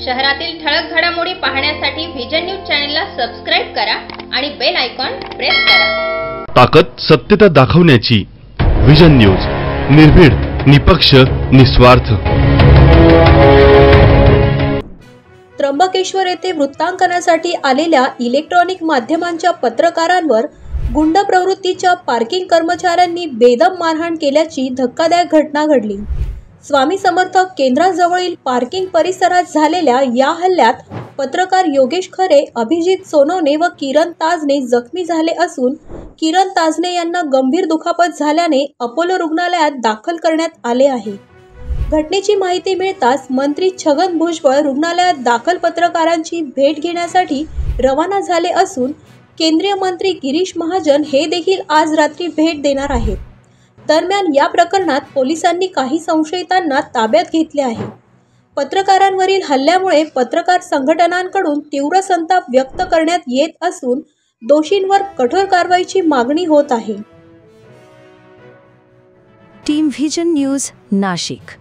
शहरातील ठळक घडामोडी पाहण्यासाठी व्हिजन न्यूज चॅनलला सबस्क्राइब करा आणि बेल आयकॉन प्रेस करा। ताकद सत्यता दाखवण्याची व्हिजन न्यूज, निर्भीड, निपक्ष, निस्वार्थ। त्र्यंबकेश्वर येथे वृत्तांकनासाठी आलेल्या इलेक्ट्रॉनिक माध्यमांच्या पत्रकारांवर गुंड प्रवृत्तीच्या पार्किंग कर्मचाऱ्यांनी बेदम मारहाण केल्याची धक्कादायक घटना घडली। स्वामी समर्थ केंद्राजवळील पार्किंग परिसरात झालेल्या या हल्ल्यात पत्रकार योगेश खरे, अभिजित सोनवणे व किरण ताजने जखमी झाले असून किरण ताजने यांना गंभीर दुखापत झाल्याने अपोलो रुग्णालयात दाखल करण्यात आले आहे। घटनेची माहिती मिळताच मंत्री छगन भुजबळ रुग्णालयात दाखल पत्रकारांची भेट घेण्यासाठी रवाना झाले असून केंद्रीय मंत्री गिरीश महाजन हे देखील आज रात्री भेट देणार आहेत। दरम्यान या प्रकरणात पोलिसांनी काही संशयितांना ताब्यात घेतले आहे। पत्रकारांवरील हल्ल्यामुळे पत्रकार संघटनांकडून तीव्र संताप व्यक्त करण्यात येत असून दोषींवर कठोर कारवाईची मागणी होत आहे। Team vision news, Nashik.